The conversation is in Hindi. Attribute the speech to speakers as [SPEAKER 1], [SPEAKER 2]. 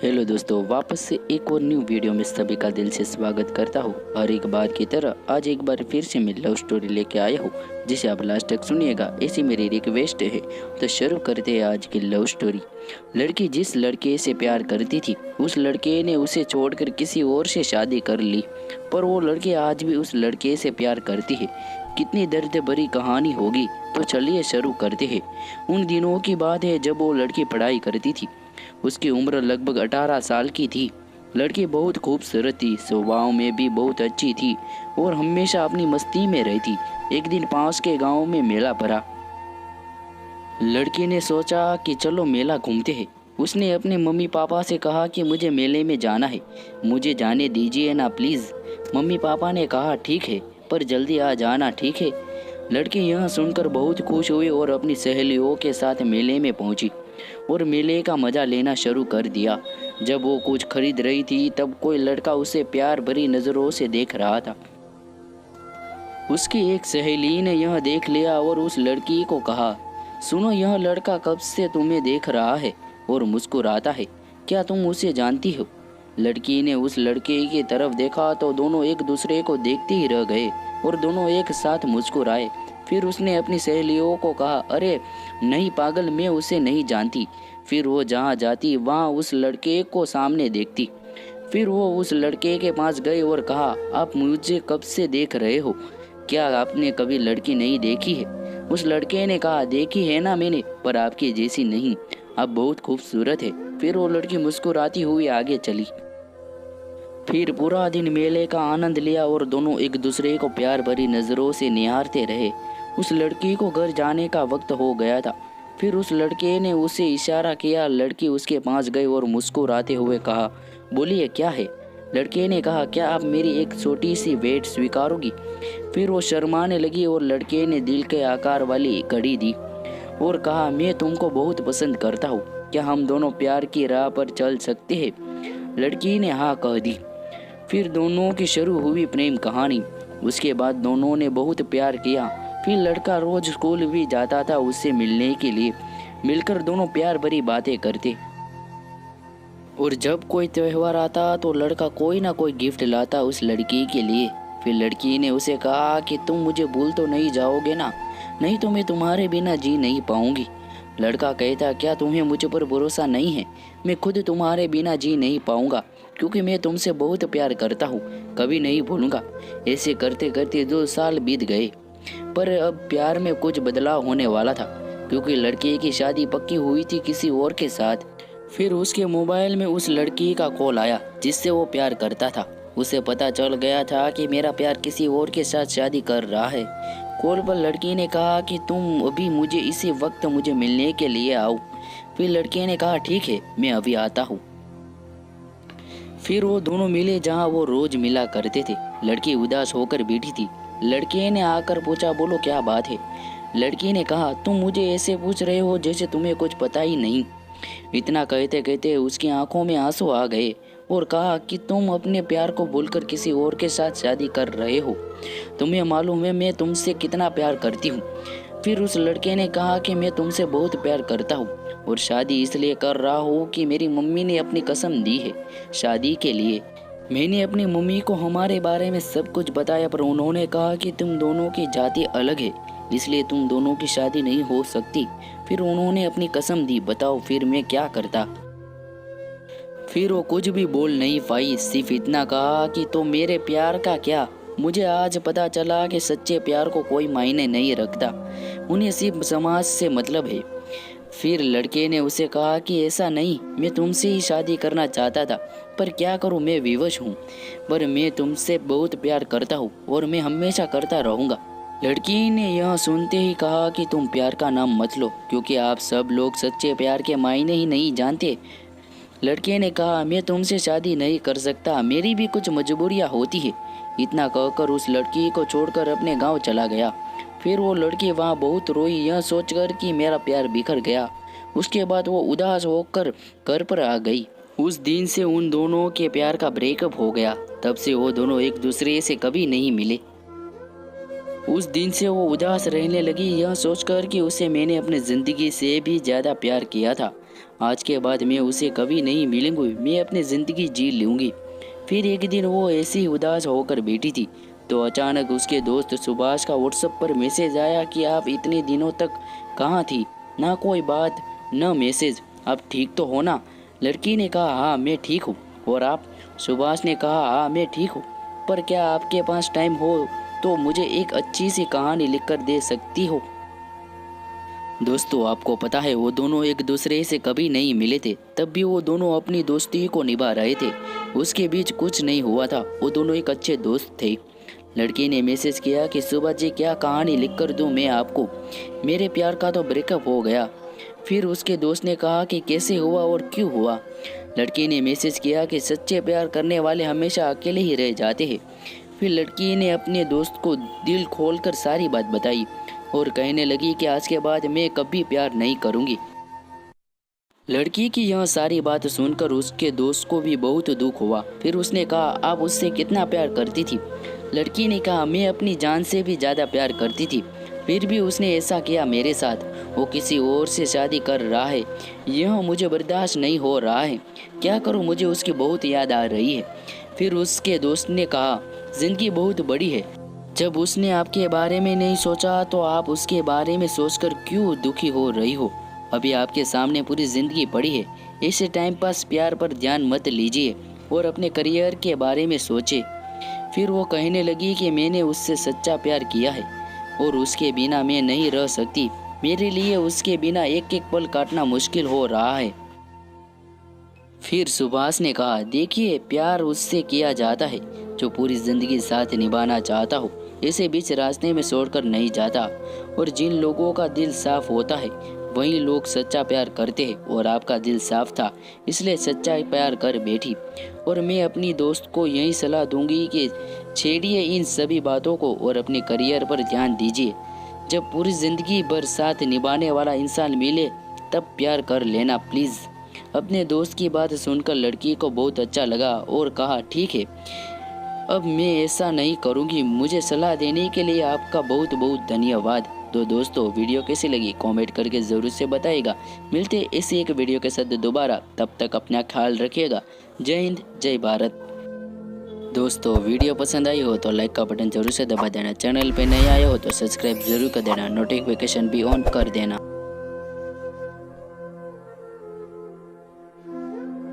[SPEAKER 1] हेलो दोस्तों, वापस से एक और न्यू वीडियो में सभी का दिल से स्वागत करता हूँ। हर एक बार की तरह आज एक बार फिर से मैं लव स्टोरी लेके आया हूँ, जिसे आप लास्ट तक सुनिएगा, ऐसी मेरी रिक्वेस्ट है। तो शुरू करते हैं आज की लव स्टोरी। लड़की जिस लड़के से प्यार करती थी, उस लड़के ने उसे छोड़कर किसी और से शादी कर ली, पर वो लड़की आज भी उस लड़के से प्यार करती है। कितनी दर्द भरी कहानी होगी, तो चलिए शुरू करते हैं। उन दिनों की बात है जब वो लड़की पढ़ाई करती थी। उसकी उम्र लगभग 18 साल की थी। लड़की बहुत खूबसूरत थी, स्वभाव में भी बहुत अच्छी थी और हमेशा अपनी मस्ती में रहती। एक दिन पास के गांव में मेला भरा। लड़की ने सोचा कि चलो मेला घूमते हैं। उसने अपने मम्मी पापा से कहा कि मुझे मेले में जाना है, मुझे जाने दीजिए ना प्लीज़। मम्मी पापा ने कहा ठीक है, पर जल्दी आ जाना, ठीक है। लड़की यह सुनकर बहुत खुश हुई और अपनी सहेलियों के साथ मेले में पहुंची और मेले का मज़ा लेना शुरू कर दिया। जब वो कुछ खरीद रही थी, तब कोई लड़का उसे प्यार भरी नज़रों से देख रहा था। उसकी एक सहेली ने यह देख लिया और उस लड़की को कहा, सुनो, यह लड़का कब से तुम्हें देख रहा है और मुस्कुराता है, क्या तुम उसे जानती हो? लड़की ने उस लड़के की तरफ देखा तो दोनों एक दूसरे को देखते ही रह गए और दोनों एक साथ मुस्कुराए। फिर उसने अपनी सहेलियों को कहा, अरे नहीं पागल, मैं उसे नहीं जानती। फिर वो जहाँ जाती वहाँ उस लड़के को सामने देखती। फिर वो उस लड़के के पास गए और कहा, आप मुझे कब से देख रहे हो? क्या आपने कभी लड़की नहीं देखी है? उस लड़के ने कहा, देखी है ना मैंने, पर आपकी जैसी नहीं, आप बहुत खूबसूरत है। फिर वो लड़की मुस्कुराती हुई आगे चली। फिर पूरा दिन मेले का आनंद लिया और दोनों एक दूसरे को प्यार भरी नज़रों से निहारते रहे। उस लड़की को घर जाने का वक्त हो गया था। फिर उस लड़के ने उसे इशारा किया। लड़की उसके पास गई और मुस्कुराते हुए कहा, बोलिए क्या है? लड़के ने कहा, क्या आप मेरी एक छोटी सी भेंट स्वीकारोगी? फिर वो शर्माने लगी और लड़के ने दिल के आकार वाली घड़ी दी और कहा, मैं तुमको बहुत पसंद करता हूँ, क्या हम दोनों प्यार की राह पर चल सकते हैं? लड़की ने हाँ कह दी। फिर दोनों की शुरू हुई प्रेम कहानी। उसके बाद दोनों ने बहुत प्यार किया। फिर लड़का रोज स्कूल भी जाता था उससे मिलने के लिए। मिलकर दोनों प्यार भरी बातें करते और जब कोई त्योहार आता तो लड़का कोई ना कोई गिफ्ट लाता उस लड़की के लिए। फिर लड़की ने उसे कहा कि तुम मुझे भूल तो नहीं जाओगे ना, नहीं तो मैं तुम्हारे बिना जी नहीं पाऊंगी। लड़का कहता, क्या तुम्हें मुझ पर भरोसा नहीं है? मैं खुद तुम्हारे बिना जी नहीं पाऊंगा, क्योंकि मैं तुमसे बहुत प्यार करता हूँ, कभी नहीं भूलूंगा। ऐसे करते करते 2 साल बीत गए, पर अब प्यार में कुछ बदलाव होने वाला था, क्योंकि लड़की की शादी पक्की हुई थी किसी और के साथ। फिर उसके मोबाइल में उस लड़की का कॉल आया जिससे वो प्यार करता था। उसे पता चल गया था कि मेरा प्यार किसी और के साथ शादी कर रहा है। कॉल पर लड़की ने कहा कि तुम अभी मुझे इसी वक्त मुझे मिलने के लिए आओ। फिर लड़के ने कहा, ठीक है, मैं अभी आता हूँ। फिर वो दोनों मिले जहाँ वो रोज मिला करते थे। लड़की उदास होकर बैठी थी। लड़के ने आकर पूछा, बोलो क्या बात है? लड़की ने कहा, तुम मुझे ऐसे पूछ रहे हो जैसे तुम्हें कुछ पता ही नहीं। इतना कहते कहते उसकी आंखों में आंसू आ गए और कहा कि तुम अपने प्यार को भूलकर किसी और के साथ शादी कर रहे हो। तुम्हें मालूम है मैं तुमसे कितना प्यार करती हूँ। फिर उस लड़के ने कहा कि मैं तुमसे बहुत प्यार करता हूँ और शादी इसलिए कर रहा हूँ कि मेरी मम्मी ने अपनी कसम दी है शादी के लिए। मैंने अपनी मम्मी को हमारे बारे में सब कुछ बताया, पर उन्होंने कहा कि तुम दोनों की जाति अलग है, इसलिए तुम दोनों की शादी नहीं हो सकती। फिर उन्होंने अपनी कसम दी। बताओ फिर मैं क्या करता? फिर वो कुछ भी बोल नहीं पाई, सिर्फ इतना कहा कि तो मेरे प्यार का क्या? मुझे आज पता चला कि सच्चे प्यार को कोई मायने नहीं रखता, उन्हें सिर्फ समाज से मतलब है। फिर लड़के ने उसे कहा कि ऐसा नहीं, मैं तुमसे ही शादी करना चाहता था, पर क्या करूं, मैं विवश हूँ। पर मैं तुमसे बहुत प्यार करता हूँ और मैं हमेशा करता रहूँगा। लड़की ने यह सुनते ही कहा कि तुम प्यार का नाम मत लो, क्योंकि आप सब लोग सच्चे प्यार के मायने ही नहीं जानते। लड़के ने कहा, मैं तुमसे शादी नहीं कर सकता, मेरी भी कुछ मजबूरियां होती है। इतना कहकर उस लड़की को छोड़कर अपने गांव चला गया। फिर वो लड़की वहां बहुत रोई, यह सोचकर कि मेरा प्यार बिखर गया। उसके बाद वो उदास होकर घर पर आ गई। उस दिन से उन दोनों के प्यार का ब्रेकअप हो गया। तब से वो दोनों एक दूसरे से कभी नहीं मिले। उस दिन से वो उदास रहने लगी, यह सोचकर कि उसे मैंने अपनी ज़िंदगी से भी ज़्यादा प्यार किया था। आज के बाद मैं उसे कभी नहीं मिलूंगी, मैं अपनी ज़िंदगी जी लूँगी। फिर एक दिन वो ऐसी उदास होकर बैठी थी तो अचानक उसके दोस्त सुभाष का व्हाट्सएप पर मैसेज आया कि आप इतने दिनों तक कहाँ थी, ना कोई बात न मैसेज, आप ठीक तो हो ना? लड़की ने कहा हाँ मैं ठीक हूँ। और आप? सुभाष ने कहा हाँ मैं ठीक हूँ, पर क्या आपके पास टाइम हो तो मुझे एक अच्छी सी कहानी लिखकर दे सकती हो? दोस्तों आपको पता है वो दोनों एक दूसरे से कभी नहीं मिले थे, तब भी वो दोनों अपनी दोस्ती को निभा रहे थे। उसके बीच कुछ नहीं हुआ था, वो दोनों एक अच्छे दोस्त थे। लड़की ने मैसेज किया कि सुबह जी क्या कहानी लिख कर दूँ मैं आपको, मेरे प्यार का तो ब्रेकअप हो गया। फिर उसके दोस्त ने कहा कि कैसे हुआ और क्यों हुआ। लड़की ने मैसेज किया कि सच्चे प्यार करने वाले हमेशा अकेले ही रह जाते हैं। फिर लड़की ने अपने दोस्त को दिल खोलकर सारी बात बताई और कहने लगी कि आज के बाद मैं कभी प्यार नहीं करूंगी। लड़की की यह सारी बात सुनकर उसके दोस्त को भी बहुत दुख हुआ। फिर उसने कहा आप उससे कितना प्यार करती थी? लड़की ने कहा मैं अपनी जान से भी ज़्यादा प्यार करती थी, फिर भी उसने ऐसा किया मेरे साथ। वो किसी और से शादी कर रहा है, यह मुझे बर्दाश्त नहीं हो रहा है। क्या करूं, मुझे उसकी बहुत याद आ रही है। फिर उसके दोस्त ने कहा ज़िंदगी बहुत बड़ी है, जब उसने आपके बारे में नहीं सोचा तो आप उसके बारे में सोचकर क्यों दुखी हो रही हो? अभी आपके सामने पूरी ज़िंदगी पड़ी है, ऐसे टाइम पास प्यार पर ध्यान मत लीजिए और अपने करियर के बारे में सोचे। फिर वो कहने लगी कि मैंने उससे सच्चा प्यार किया है और उसके बिना मैं नहीं रह सकती। मेरे लिए उसके बिना एक एक पल काटना मुश्किल हो रहा है। फिर सुभाष ने कहा देखिए प्यार उससे किया जाता है जो पूरी ज़िंदगी साथ निभाना चाहता हो, ऐसे बीच रास्ते में छोड़कर नहीं जाता। और जिन लोगों का दिल साफ होता है वही लोग सच्चा प्यार करते हैं, और आपका दिल साफ था इसलिए सच्चा प्यार कर बैठी। और मैं अपनी दोस्त को यही सलाह दूंगी कि छेड़िए इन सभी बातों को और अपने करियर पर ध्यान दीजिए। जब पूरी ज़िंदगी भर साथ निभाने वाला इंसान मिले तब प्यार कर लेना प्लीज़। अपने दोस्त की बात सुनकर लड़की को बहुत अच्छा लगा और कहा ठीक है, अब मैं ऐसा नहीं करूँगी। मुझे सलाह देने के लिए आपका बहुत बहुत धन्यवाद। तो दोस्तों वीडियो कैसी लगी कमेंट करके ज़रूर से बताइएगा। मिलते हैं इसी एक वीडियो के साथ दोबारा, तब तक अपना ख्याल रखिएगा। जय हिंद जय भारत। दोस्तों वीडियो पसंद आई हो तो लाइक का बटन जरूर से दबा देना, चैनल पे नए आए हो तो सब्सक्राइब जरूर कर देना, नोटिफिकेशन भी ऑन कर देना।